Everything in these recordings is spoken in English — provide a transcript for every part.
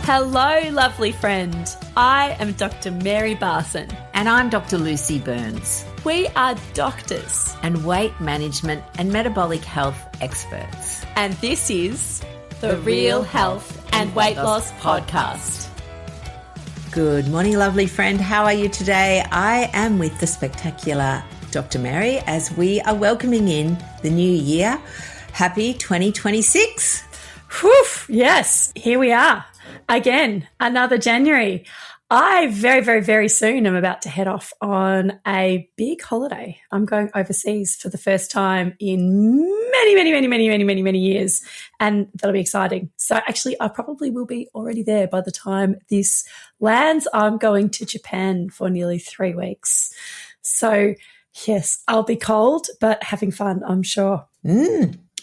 Hello, lovely friend. I am Dr. Mary Barson. And I'm Dr. Lucy Burns. We are doctors and weight management and metabolic health experts. And this is the Real Health and Weight Loss Podcast. Good morning, lovely friend. How are you today? I am with the spectacular Dr. Mary as we are welcoming in the new year. Happy 2026. Whew, yes, here we are. Again, another January. I very soon am about to head off on a big holiday. I'm going overseas for the first time in many years, and that'll be exciting. So actually, I probably will be already there by the time this lands. I'm going to Japan for nearly 3 weeks. So yes, I'll be cold, but having fun, I'm sure.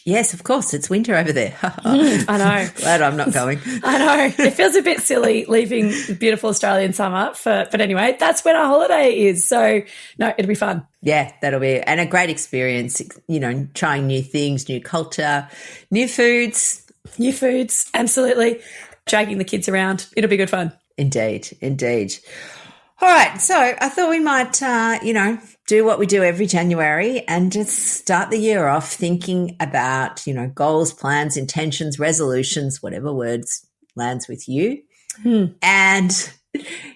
Yes, of course. It's winter over there. I know. Glad I'm not going. I know. It feels a bit silly leaving the beautiful Australian summer, but anyway, that's when our holiday is. So, no, it'll be fun. Yeah, that'll be and a great experience, you know, trying new things, new culture, new foods. New foods, absolutely. Dragging the kids around. It'll be good fun. Indeed. All right, so I thought we might, do what we do every January and just start the year off thinking about, goals, plans, intentions, resolutions, whatever words lands with you. And,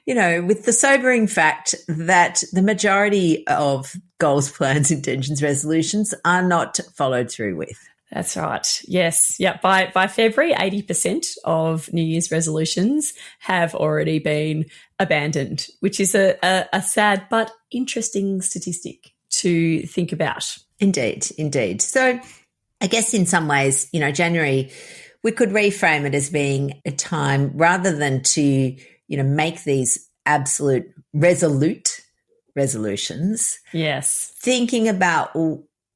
with the sobering fact that the majority of goals, plans, intentions, resolutions are not followed through with. That's right. Yes. Yeah. By February, 80% of New Year's resolutions have already been abandoned, which is a sad but interesting statistic to think about. Indeed. So I guess in some ways, January, we could reframe it as being a time rather than to, make these absolute resolute resolutions. Yes. Thinking about,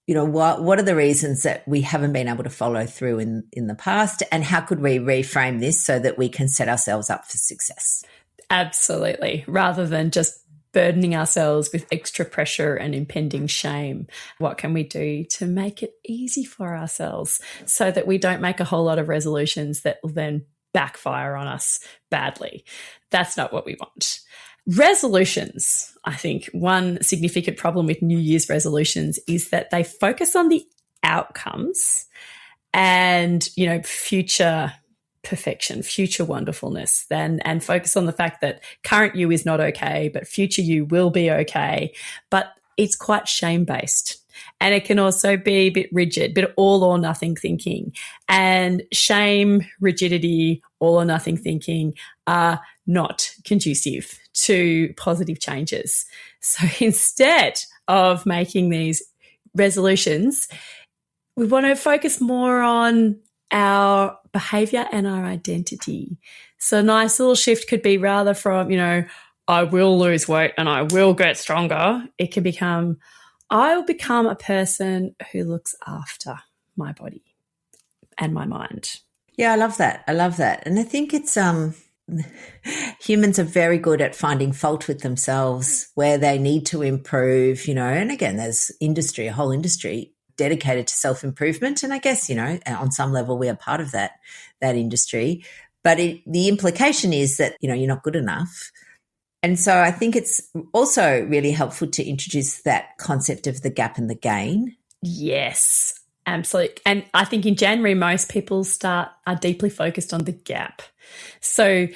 what are the reasons that we haven't been able to follow through in the past, and how could we reframe this so that we can set ourselves up for success? Absolutely. Rather than just burdening ourselves with extra pressure and impending shame, what can we do to make it easy for ourselves so that we don't make a whole lot of resolutions that will then backfire on us badly? That's not what we want. Resolutions, I think one significant problem with New Year's resolutions is that they focus on the outcomes and, future perfection, future wonderfulness, and focus on the fact that current you is not okay, but future you will be okay. But it's quite shame-based. And it can also be a bit rigid, bit all or nothing thinking. And shame, rigidity, all or nothing thinking are not conducive to positive changes. So instead of making these resolutions, we want to focus more on our behavior and our identity. So a nice little shift could be rather from, I will lose weight and I will get stronger. It can become, I will become a person who looks after my body and my mind. Yeah, I love that. And I think it's humans are very good at finding fault with themselves where they need to improve, and again, there's a whole industry dedicated to self-improvement. And I guess, on some level we are part of that industry, but the implication is that, you're not good enough. And so I think it's also really helpful to introduce that concept of the gap and the gain. Yes, absolutely. And I think in January, most people are deeply focused on the gap. So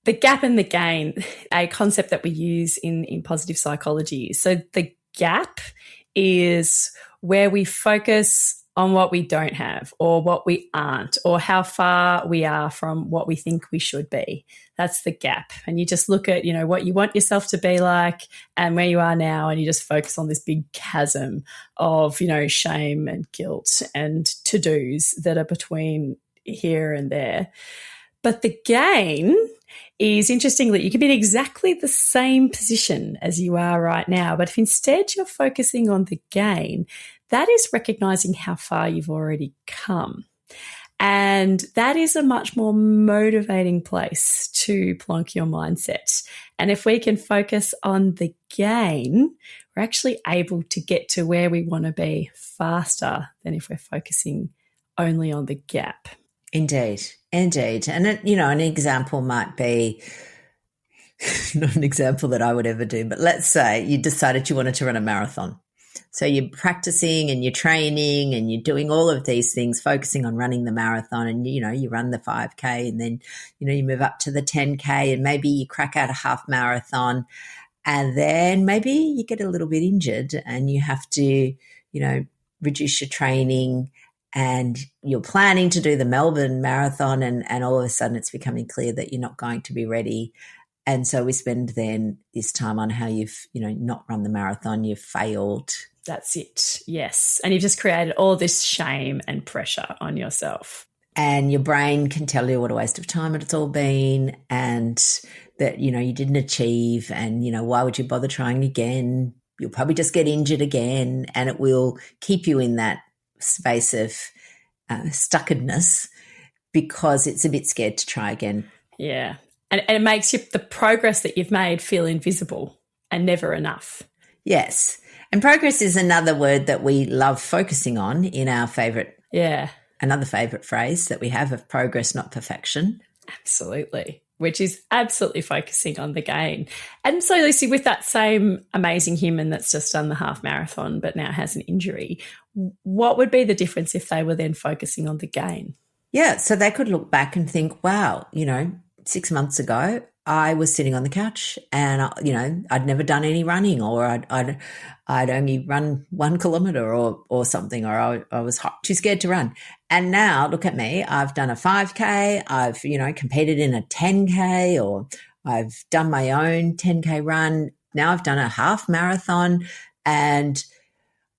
the gap and the gain, a concept that we use in positive psychology. So the gap is where we focus on what we don't have or what we aren't or how far we are from what we think we should be. That's the gap. And you just look at, what you want yourself to be like and where you are now, and you just focus on this big chasm of, shame and guilt and to-dos that are between here and there. But the gain is, interestingly, you can be in exactly the same position as you are right now. But if instead you're focusing on the gain, that is recognizing how far you've already come. And that is a much more motivating place to plonk your mindset. And if we can focus on the gain, we're actually able to get to where we want to be faster than if we're focusing only on the gap. Indeed. Indeed. And, an example might be not an example that I would ever do, but let's say you decided you wanted to run a marathon. So you're practicing and you're training and you're doing all of these things, focusing on running the marathon, and, you run the 5K, and then, you move up to the 10K, and maybe you crack out a half marathon, and then maybe you get a little bit injured and you have to, reduce your training, and you're planning to do the Melbourne Marathon, and all of a sudden it's becoming clear that you're not going to be ready. And so we spend then this time on how you've, not run the marathon, you've failed. That's it. Yes. And you've just created all this shame and pressure on yourself. And your brain can tell you what a waste of time it's all been, and that, you didn't achieve, and, why would you bother trying again? You'll probably just get injured again, and it will keep you in that space of stuckedness because it's a bit scared to try again. Yeah. And it makes the progress that you've made feel invisible and never enough. Yes. And progress is another word that we love focusing on in our favourite. Yeah. Another favourite phrase that we have of progress, not perfection. Absolutely. Which is absolutely focusing on the gain. And so, Lucy, with that same amazing human that's just done the half marathon but now has an injury, what would be the difference if they were then focusing on the gain? Yeah, so they could look back and think, wow, 6 months ago, I was sitting on the couch and, I'd never done any running, or I'd only run 1 kilometre or something, or I was too scared to run. And now look at me, I've done a 5K, I've, competed in a 10K, or I've done my own 10K run. Now I've done a half marathon. And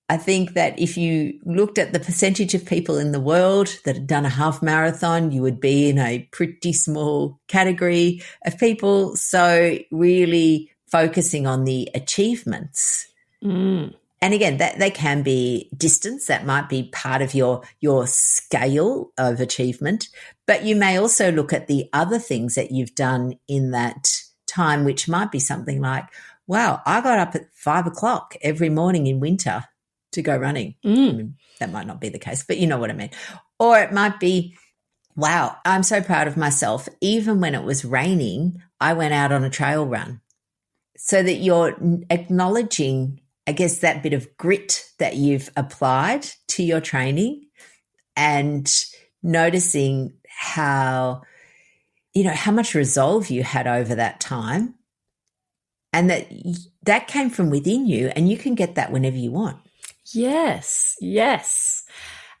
I think that if you looked at the percentage of people in the world that had done a half marathon, you would be in a pretty small category of people. So really focusing on the achievements. Mm. And again, that they can be distance. That might be part of your scale of achievement. But you may also look at the other things that you've done in that time, which might be something like, wow, I got up at 5 o'clock every morning in winter to go running. Mm. I mean, that might not be the case, but you know what I mean. Or it might be, wow, I'm so proud of myself. Even when it was raining, I went out on a trail run. So that you're acknowledging, I guess, that bit of grit that you've applied to your training, and noticing how, how much resolve you had over that time, and that came from within you, and you can get that whenever you want. Yes, yes.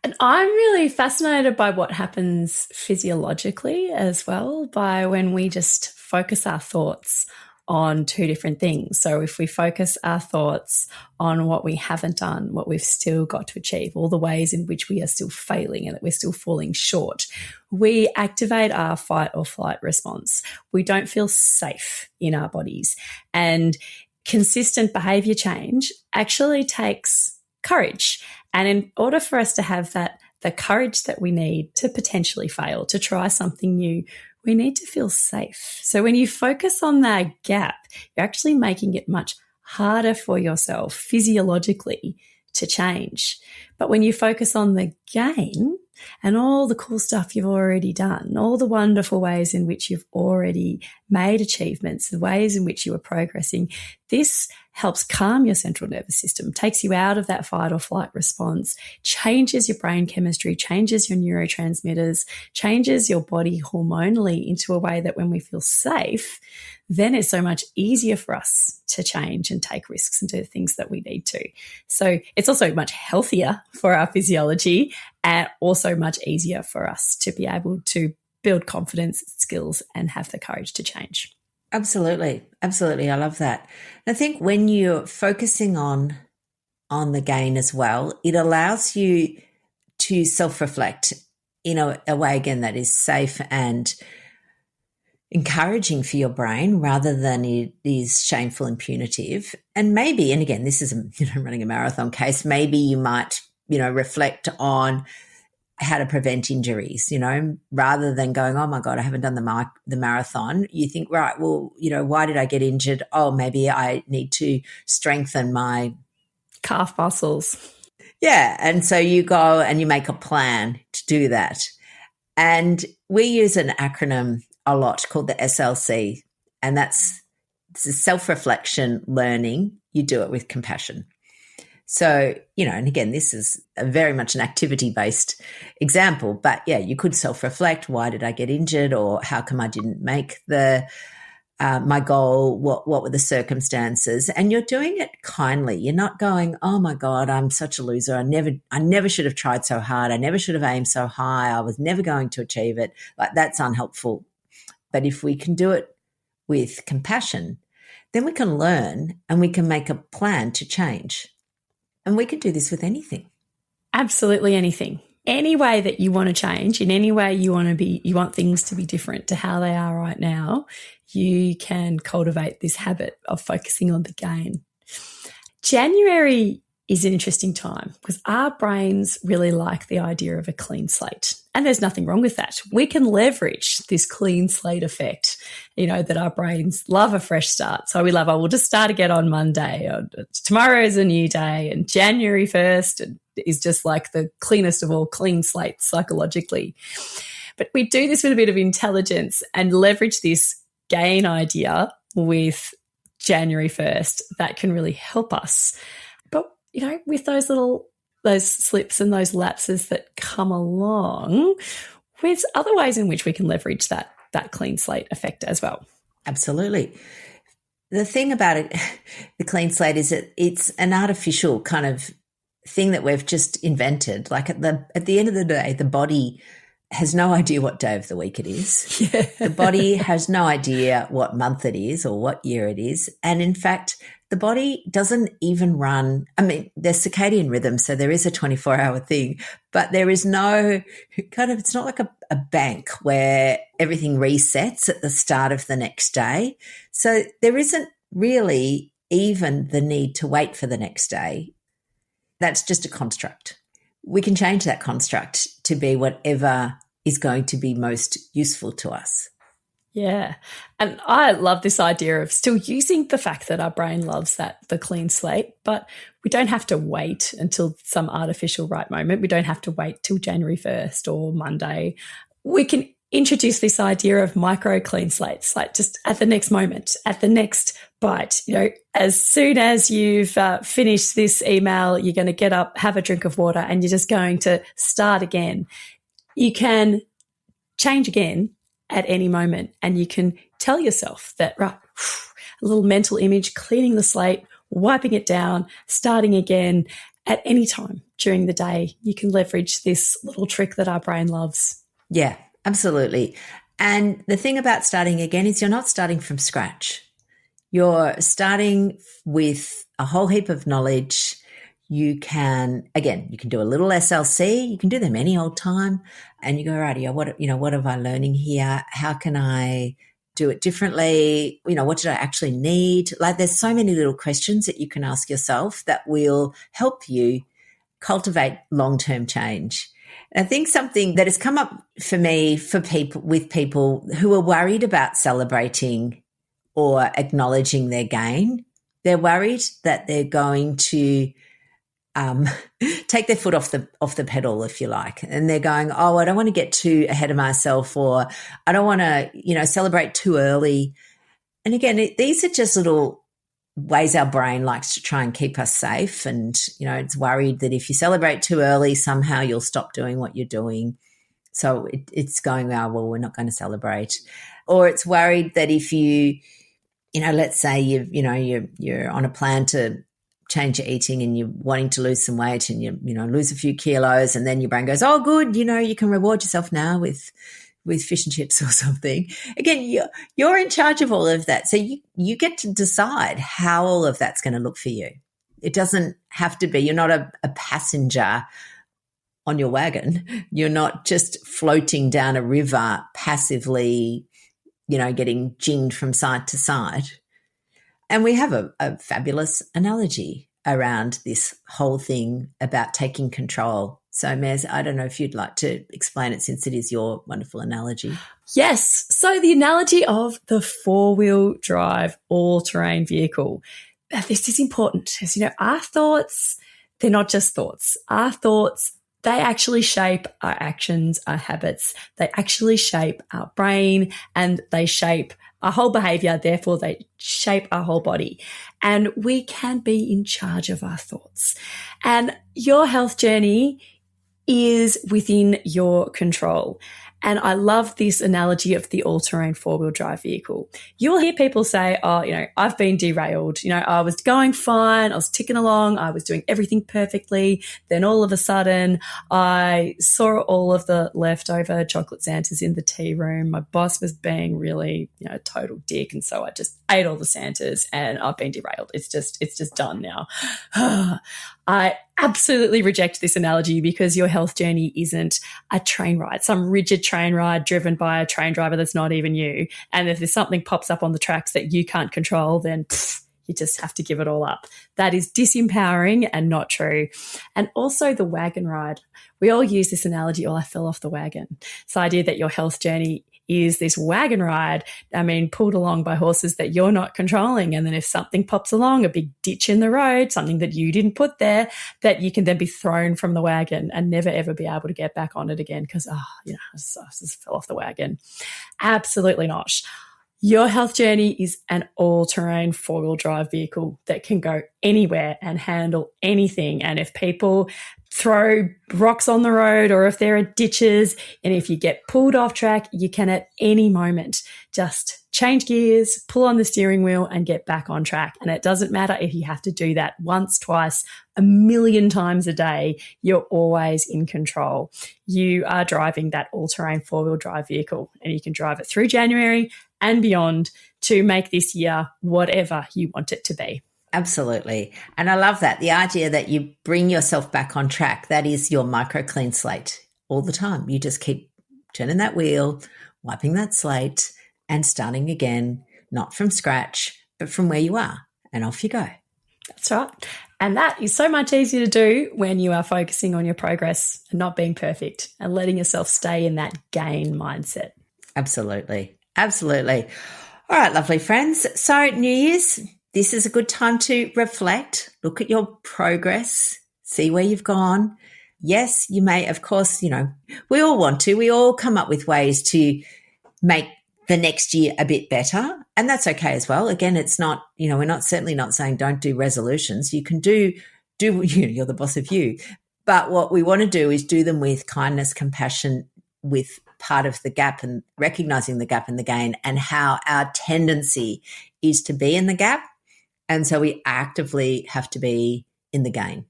And I'm really fascinated by what happens physiologically as well, by when we just focus our thoughts on 2 different things. So if we focus our thoughts on what we haven't done, what we've still got to achieve, all the ways in which we are still failing and that we're still falling short, we activate our fight or flight response. We don't feel safe in our bodies. And consistent behavior change actually takes courage. And in order for us to have the courage that we need to potentially fail, to try something new, we need to feel safe. So when you focus on that gap, you're actually making it much harder for yourself physiologically to change. But when you focus on the gain and all the cool stuff you've already done, all the wonderful ways in which you've already made achievements, the ways in which you are progressing, this helps calm your central nervous system, takes you out of that fight or flight response, changes your brain chemistry, changes your neurotransmitters, changes your body hormonally into a way that when we feel safe, then it's so much easier for us to change and take risks and do the things that we need to. So it's also much healthier for our physiology, and also much easier for us to be able to build confidence, skills, and have the courage to change. Absolutely. Absolutely. I love that. And I think when you're focusing on the gain as well, it allows you to self-reflect in a way, again, that is safe and encouraging for your brain, rather than it is shameful and punitive. And maybe, and again, this is running a marathon case, maybe you might, reflect on how to prevent injuries, rather than going, oh my God, I haven't done the marathon. You think, right, well, why did I get injured? Oh, maybe I need to strengthen my calf muscles. Yeah. And so you go and you make a plan to do that. And we use an acronym a lot called the SLC, and that's self-reflection, learning. You do it with compassion. So, and again, this is very much an activity-based example, but yeah, you could self-reflect. Why did I get injured? Or how come I didn't make my goal? What were the circumstances? And you're doing it kindly. You're not going, oh my God, I'm such a loser. I never should have tried so hard. I never should have aimed so high. I was never going to achieve it. Like, that's unhelpful. But if we can do it with compassion, then we can learn and we can make a plan to change. And we can do this with anything. Absolutely anything. Any way that you want to change, in any way you want things to be different to how they are right now, you can cultivate this habit of focusing on the gain. January is an interesting time because our brains really like the idea of a clean slate. And there's nothing wrong with that. We can leverage this clean slate effect, that our brains love a fresh start. So we love, we'll just start again on Monday. Or tomorrow is a new day. And January 1st is just like the cleanest of all clean slates psychologically. But we do this with a bit of intelligence and leverage this gain idea with January 1st. That can really help us. But, with those slips and those lapses that come along, there's other ways in which we can leverage that clean slate effect as well. Absolutely. The thing about it, the clean slate, is that it's an artificial kind of thing that we've just invented. Like at the end of the day, the body has no idea what day of the week it is. Yeah. The body has no idea what month it is or what year it is. And in fact, the body doesn't even run. I mean, there's circadian rhythm, so there is a 24-hour thing, but there is no it's not like a bank where everything resets at the start of the next day. So there isn't really even the need to wait for the next day. That's just a construct. We can change that construct to be whatever is going to be most useful to us. Yeah. And I love this idea of still using the fact that our brain loves the clean slate, but we don't have to wait until some artificial right moment. We don't have to wait till January 1st or Monday. We can introduce this idea of micro clean slates, like just at the next moment, at the next bite. As soon as you've finished this email, you're going to get up, have a drink of water, and you're just going to start again. You can change again at any moment, and you can tell yourself that, right, a little mental image, cleaning the slate, wiping it down, starting again at any time during the day. You can leverage this little trick that our brain loves. Yeah, absolutely. And the thing about starting again is you're not starting from scratch. You're starting with a whole heap of knowledge. You can do a little SLC. You can do them any old time. And you go, right, what am I learning here? How can I do it differently? What did I actually need? Like, there's so many little questions that you can ask yourself that will help you cultivate long-term change. And I think something that has come up for me with people who are worried about celebrating or acknowledging their gain, they're worried that they're going to take their foot off the pedal, if you like. And they're going, oh, I don't want to get too ahead of myself, or I don't want to, celebrate too early. And again, these are just little ways our brain likes to try and keep us safe. And, it's worried that if you celebrate too early, somehow you'll stop doing what you're doing. So it's going, oh, well, we're not going to celebrate. Or it's worried that if you, let's say you're on a plan to change your eating and you're wanting to lose some weight and you lose a few kilos, and then your brain goes, oh, good, you can reward yourself now with fish and chips or something. Again, you're in charge of all of that. So you get to decide how all of that's going to look for you. It doesn't have to be, you're not a passenger on your wagon. You're not just floating down a river passively, getting jinged from side to side. And we have a fabulous analogy around this whole thing about taking control. So, Mez, I don't know if you'd like to explain it, since it is your wonderful analogy. Yes. So the analogy of the four-wheel drive all-terrain vehicle. This is important. As our thoughts, they're not just thoughts. Our thoughts they actually shape our actions, our habits. They actually shape our brain and they shape our whole behavior. Therefore, they shape our whole body. And we can be in charge of our thoughts. And your health journey is within your control. And I love this analogy of the all-terrain four-wheel drive vehicle. You'll hear people say, oh, I've been derailed. I was going fine. I was ticking along. I was doing everything perfectly. Then all of a sudden, I saw all of the leftover chocolate Santas in the tea room. My boss was being really, a total dick. And so I just ate all the Santas and I've been derailed. It's just done now. I absolutely reject this analogy because your health journey isn't a train ride, some rigid train ride driven by a train driver that's not even you. And if there's something pops up on the tracks that you can't control, then you just have to give it all up. That is disempowering and not true. And also the wagon ride. We all use this analogy, I fell off the wagon. It's the idea that your health journey is this wagon ride, pulled along by horses that you're not controlling. And then if something pops along, a big ditch in the road, something that you didn't put there, that you can then be thrown from the wagon and never, ever be able to get back on it again because, I just fell off the wagon. Absolutely not. Your health journey is an all-terrain four-wheel drive vehicle that can go anywhere and handle anything. And if people throw rocks on the road or if there are ditches and if you get pulled off track, you can at any moment just change gears, pull on the steering wheel and get back on track. And it doesn't matter if you have to do that once, twice, 1,000,000 times a day, you're always in control. You are driving that all-terrain four-wheel drive vehicle and you can drive it through January and beyond to make this year whatever you want it to be. Absolutely. And I love that. The idea that you bring yourself back on track, that is your micro clean slate all the time. You just keep turning that wheel, wiping that slate and starting again, not from scratch, but from where you are, and off you go. That's right. And that is so much easier to do when you are focusing on your progress and not being perfect and letting yourself stay in that gain mindset. Absolutely. Absolutely. All right, lovely friends. So New Year's, this is a good time to reflect, look at your progress, see where you've gone. Yes, you may, of course, we all want to. We all come up with ways to make the next year a bit better, and that's okay as well. Again, it's not, we're certainly not saying don't do resolutions. You can do you're the boss of you. But what we want to do is do them with kindness, compassion, with part of the gap and recognizing the gap and the gain and how our tendency is to be in the gap. And so we actively have to be in the gain.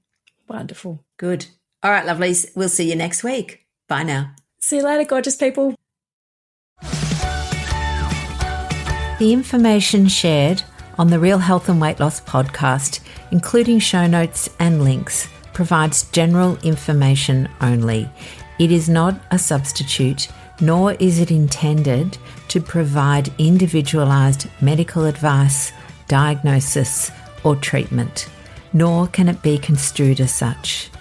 Wonderful. Good. All right, lovelies. We'll see you next week. Bye now. See you later, gorgeous people. The information shared on the Real Health and Weight Loss podcast, including show notes and links, provides general information only. It is not a substitute, nor is it intended to provide individualized medical advice, diagnosis, or treatment, nor can it be construed as such.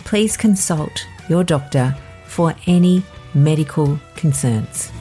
Please consult your doctor for any medical concerns.